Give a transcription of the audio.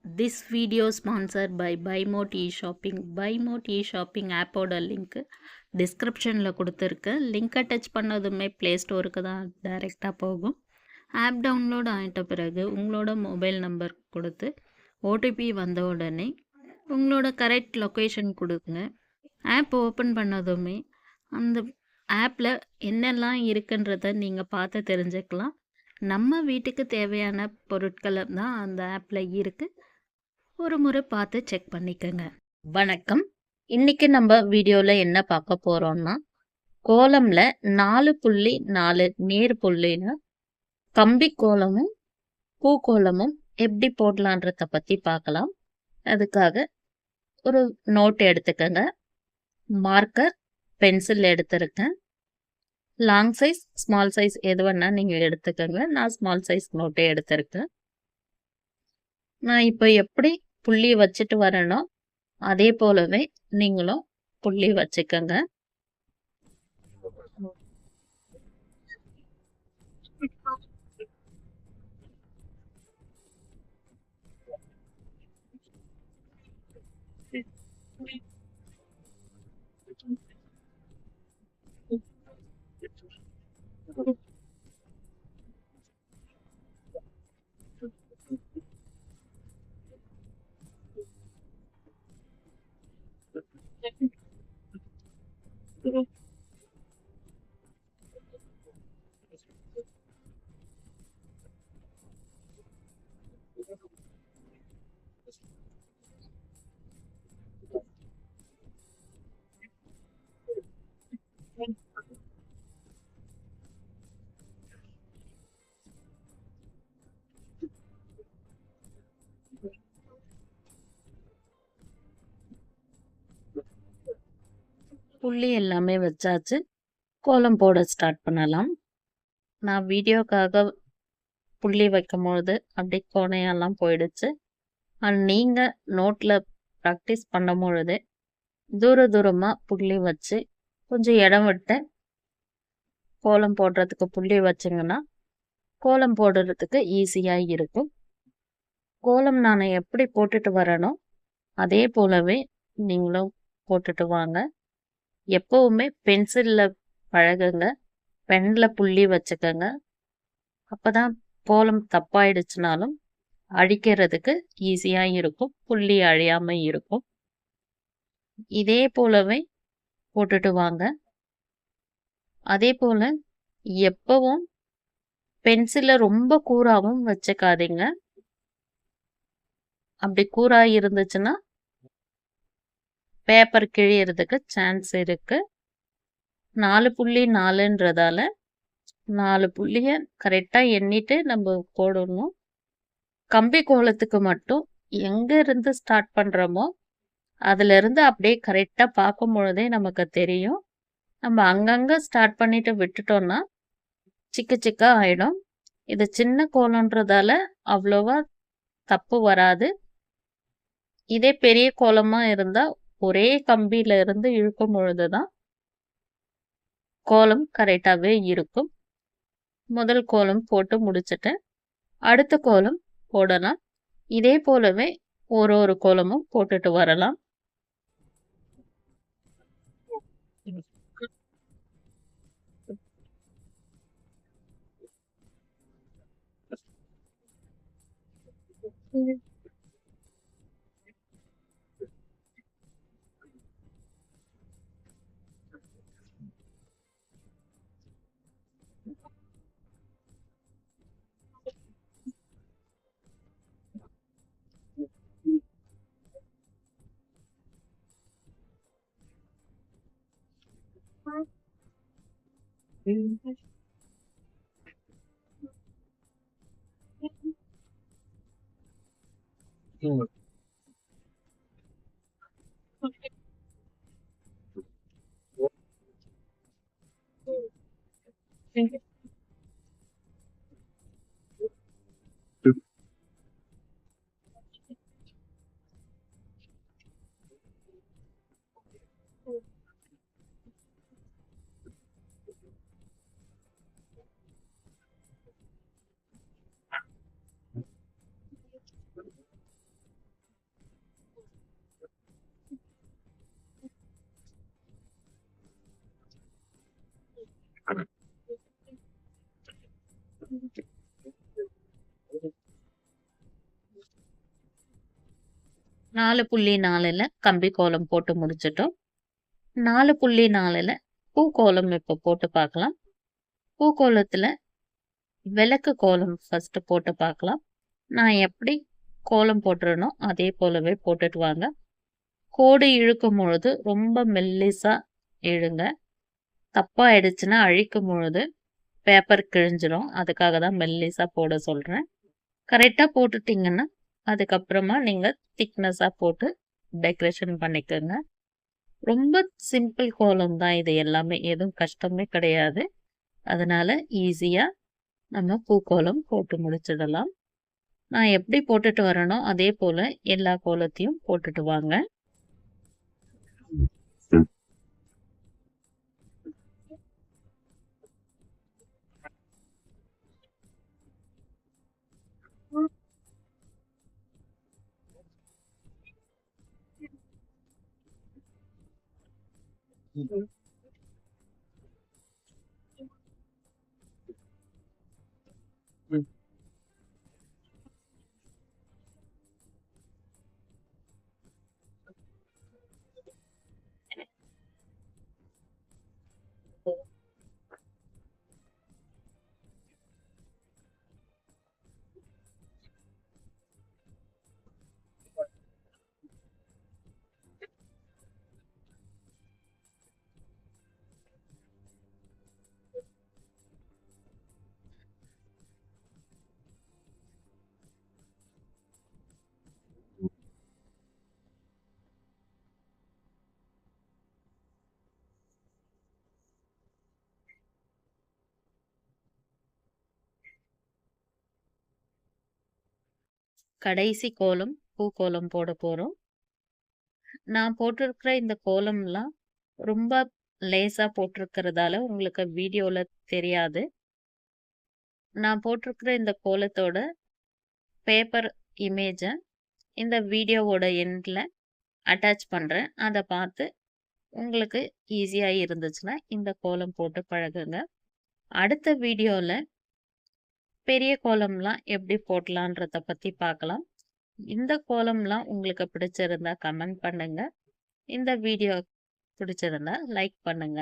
This video sponsored by BuyMote eShopping. BuyMote eShopping ஆப்போட link டிஸ்கிரிப்ஷனில் கொடுத்துருக்கேன். லிங்கை டச் பண்ணதுமே ப்ளே ஸ்டோருக்கு தான் டைரெக்டாக போகும். ஆப் டவுன்லோட் ஆகிட்ட பிறகு உங்களோட மொபைல் நம்பர் கொடுத்து ஓடிபி வந்த உடனே உங்களோட கரெக்ட் லொக்கேஷன் கொடுங்க. ஆப் ஓப்பன் பண்ணதுமே அந்த ஆப்பில் என்னெல்லாம் இருக்குன்றதை நீங்கள் பார்த்து தெரிஞ்சுக்கலாம். நம்ம வீட்டுக்கு தேவையான பொருட்களை தான் அந்த ஆப்பில் இருக்குது. ஒரு முறை பார்த்து செக் பண்ணிக்கோங்க. வணக்கம். இன்னைக்கு நம்ம வீடியோவில் என்ன பார்க்க போகிறோம்னா, கோலமில் 4.4 நேர் புள்ளியில் கம்பி கோலமும் பூக்கோலமும் எப்படி போடலான்றத பற்றி பார்க்கலாம். அதுக்காக ஒரு நோட் எடுத்துக்கோங்க. மார்க்கர், பென்சில் எடுத்துருக்கேன். லாங் சைஸ், ஸ்மால் சைஸ் எது வேணால் நீங்கள் எடுத்துக்கோங்க. நான் ஸ்மால் சைஸ் நோட்டே எடுத்திருக்கேன். நான் இப்போ எப்படி புள்ளி வச்சுட்டு வரணும் அதே போலவே நீங்களும் புள்ளி வச்சுக்கோங்க. புள்ளி எல்லாமே வச்சாச்சு. கோலம் போட ஸ்டார்ட் பண்ணலாம். நான் வீடியோக்காக புள்ளி வைக்கும்பொழுது அப்படி கோணையெல்லாம் போயிடுச்சு. நீங்கள் நோட்டில் ப்ராக்டிஸ் பண்ணும் பொழுது தூரமாக புள்ளி வச்சு கொஞ்சம் இடம் விட்டு கோலம் போடுறதுக்கு புள்ளி வச்சிங்கன்னா கோலம் போடுறதுக்கு ஈஸியாக இருக்கும். கோலம் நான் எப்படி போட்டுட்டு வரணும் அதே போலவே நீங்களும் போட்டுட்டு வாங்க. எப்பவுமே பென்சிலில் பழகுங்க, பெனில் புள்ளி வச்சுக்கோங்க. அப்போ தான் கோலம் தப்பாயிடுச்சுனாலும் அழிக்கிறதுக்கு ஈஸியாக இருக்கும், புள்ளி அழியாமல் இருக்கும். இதே போலவே போட்டுட்டு வாங்க. அதே போல் எப்பவும் பென்சிலை ரொம்ப கூராகவும் வச்சுக்காதீங்க. அப்படி கூராக இருந்துச்சுன்னா பேப்பர் கிழியறதுக்கு சான்ஸ் இருக்கு. 4.4ன்றதால 4 புள்ளியை கரெக்டாக எண்ணிட்டு நம்ம போடணும். கம்பி கோலத்துக்கு மட்டும் எங்கே இருந்து ஸ்டார்ட் பண்ணுறோமோ அதிலிருந்து அப்படியே கரெக்டாக பார்க்கும் பொழுதே நமக்கு தெரியும். நம்ம அங்கங்கே ஸ்டார்ட் பண்ணிட்டு விட்டுட்டோம்னா சிக்கா ஆகிடும். இது சின்ன கோலன்றதால அவ்வளோவா தப்பு வராது. இதே பெரிய கோலமாக இருந்தால் ஒரே கம்பியில இருந்து இழுக்கும் பொழுது தான் கோலம் கரெக்டாகவே இருக்கும். முதல் கோலம் போட்டு முடிச்சுட்டேன். அடுத்த கோலம் போடலாம். இதே போலவே ஒரு கோலமும் போட்டுட்டு வரலாம். 4.4ல கம்பி கோலம் போட்டு முடிச்சிட்டோம். 4.4ல பூக்கோலம் இப்போ போட்டு பார்க்கலாம். பூக்கோலத்தில் விளக்கு கோலம் ஃபஸ்ட்டு போட்டு பார்க்கலாம். நான் எப்படி கோலம் போட்டுறனோ அதே போலவே போட்டுட்டு வாங்க. கோடு இழுக்கும் பொழுது ரொம்ப மெல்லிசாக இழுங்க. தப்பாக ஆயிடுச்சுன்னா அழிக்கும் பொழுது பேப்பர் கிழிஞ்சிரும். அதுக்காக தான் மெல்லிசாக போட சொல்கிறேன். கரெக்டாக போட்டுட்டிங்கன்னா அதுக்கப்புறமா நீங்கள் திக்னஸாக போட்டு டெக்கரேஷன் பண்ணிக்கோங்க. ரொம்ப சிம்பிள் கோலம் தான் இது எல்லாமே, எதுவும் கஷ்டமே கிடையாது. அதனால் ஈஸியாக நம்ம பூக்கோலம் போட்டு முடிச்சிடலாம். நான் எப்படி போட்டுட்டு வரேனோ அதே போல் எல்லா கோலத்தையும் போட்டுட்டு வாங்க. கடைசி கோலம் பூக்கோலம் போட போகிறோம். நான் போட்டிருக்கிற இந்த கோலம்லாம் ரொம்ப லேசாக போட்டிருக்கிறதால உங்களுக்கு வீடியோவில் தெரியாது. நான் போட்டிருக்கிற இந்த கோலத்தோட பேப்பர் இமேஜை இந்த வீடியோவோட எண்டில் அட்டாச் பண்ணுறேன். அதை பார்த்து உங்களுக்கு ஈஸியாக இருந்துச்சுன்னா இந்த கோலம் போட்டு பழகுங்க. அடுத்த வீடியோவில் பெரிய கோலம்லாம் எப்படி போடலான்றத பற்றி பார்க்கலாம். இந்த கோலம்லாம் உங்களுக்கு பிடிச்சிருந்தா கமெண்ட் பண்ணுங்க. இந்த வீடியோ பிடிச்சிருந்தா லைக் பண்ணுங்க.